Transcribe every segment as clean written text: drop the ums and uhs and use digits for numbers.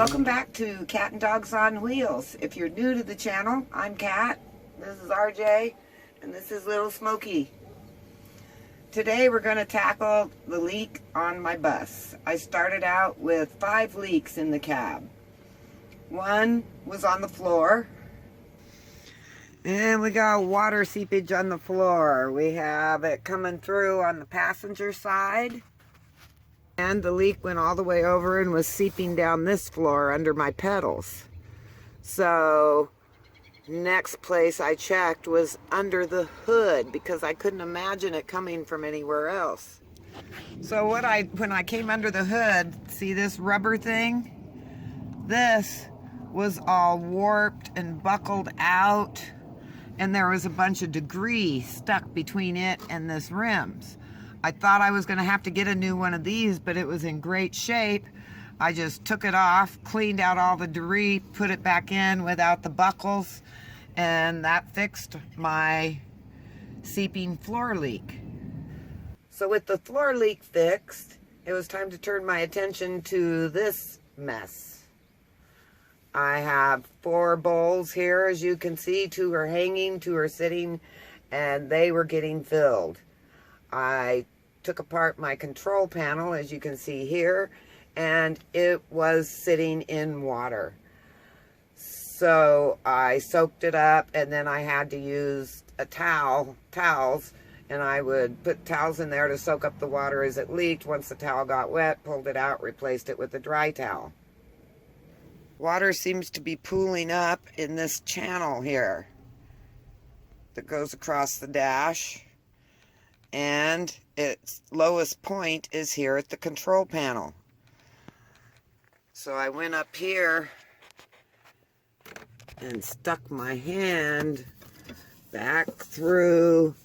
Welcome back to Cat and Dogs on Wheels. If you're new to the channel, I'm Cat, this is RJ, and this is Little Smokey. Today we're going to tackle the leak on my bus. I started out with 5 leaks in the cab. One was on the floor. And we got water seepage on the floor. We have it coming through on the passenger side. And the leak went all the way over and was seeping down this floor under my pedals. So, next place I checked was under the hood because I couldn't imagine it coming from anywhere else. So when I came under the hood, see this rubber thing? This was all warped and buckled out, and there was a bunch of debris stuck between it and this rims. I thought I was going to have to get a new one of these, but it was in great shape. I just took it off, cleaned out all the debris, put it back in without the buckles, and that fixed my seeping floor leak. So with the floor leak fixed, it was time to turn my attention to this mess. I have 4 bowls here, as you can see. 2 are hanging, 2 are sitting, and they were getting filled. I took apart my control panel, as you can see here, and it was sitting in water. So I soaked it up, and then I had to use towels, and I would put towels in there to soak up the water as it leaked. Once the towel got wet, pulled it out, replaced it with a dry towel. Water seems to be pooling up in this channel here that goes across the dash. And its lowest point is here at the control panel. So I went up here and stuck my hand back through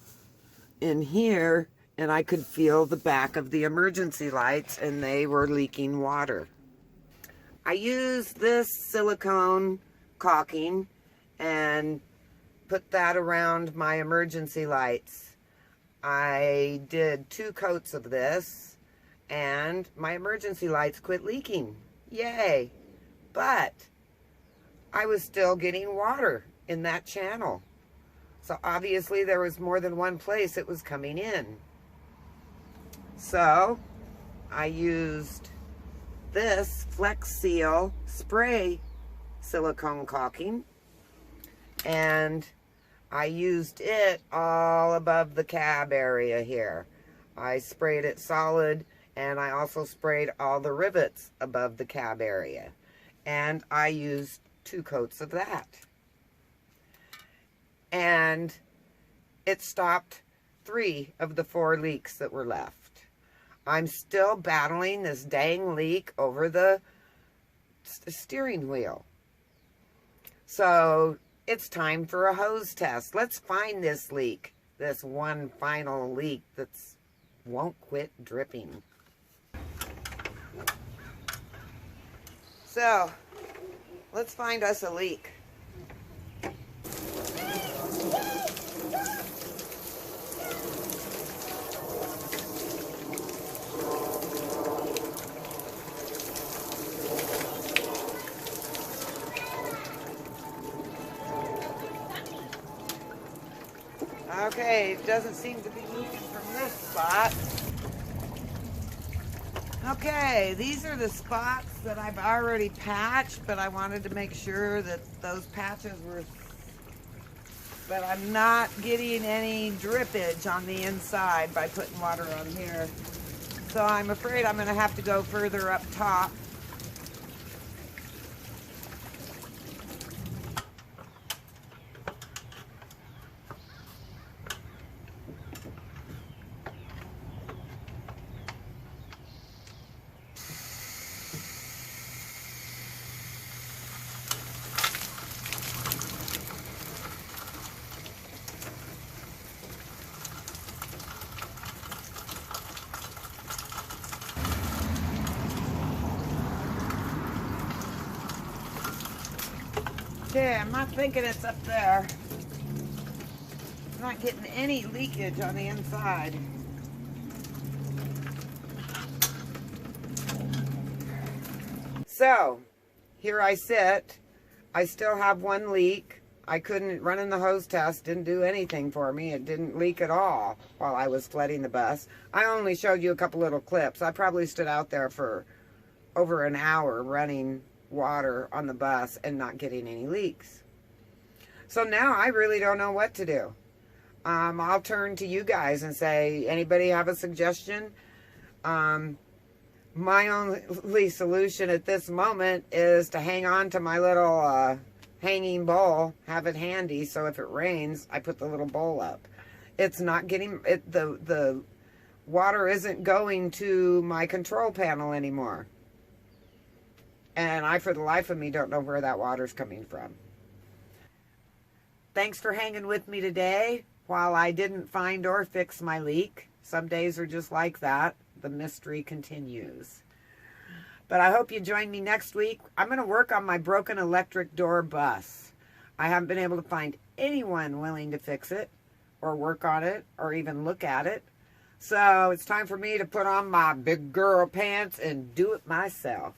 in here, and I could feel the back of the emergency lights, and they were leaking water. I used this silicone caulking and put that around my emergency lights. I did 2 coats of this, and my emergency lights quit leaking. Yay! But I was still getting water in that channel. So obviously there was more than one place it was coming in. So I used this Flex Seal spray silicone caulking, and I used it all above the cab area here. I sprayed it solid, and I also sprayed all the rivets above the cab area. And I used 2 coats of that. And it stopped 3 of the 4 leaks that were left. I'm still battling this dang leak over the steering wheel. So it's time for a hose test. Let's find this leak, this one final leak that won't quit dripping. So, let's find us a leak. Okay, it doesn't seem to be leaking from this spot. Okay, these are the spots that I've already patched, but I wanted to make sure that those patches were, but I'm not getting any drippage on the inside by putting water on here. So I'm afraid I'm going to have to go further up top. Okay, I'm not thinking it's up there. I'm not getting any leakage on the inside. So, here I sit. I still have one leak. I couldn't run in the hose test, didn't do anything for me. It didn't leak at all while I was flooding the bus. I only showed you a couple little clips. I probably stood out there for over an hour running water on the bus and not getting any leaks. So now I really don't know what to do. I'll turn to you guys and say, anybody have a suggestion? My only solution at this moment is to hang on to my little hanging bowl, have it handy, so if it rains, I put the little bowl up. It's not getting, the water isn't going to my control panel anymore. And I, for the life of me, don't know where that water's coming from. Thanks for hanging with me today while I didn't find or fix my leak. Some days are just like that. The mystery continues. But I hope you join me next week. I'm going to work on my broken electric door bus. I haven't been able to find anyone willing to fix it or work on it or even look at it. So it's time for me to put on my big girl pants and do it myself.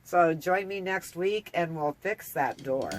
So join me next week and we'll fix that door.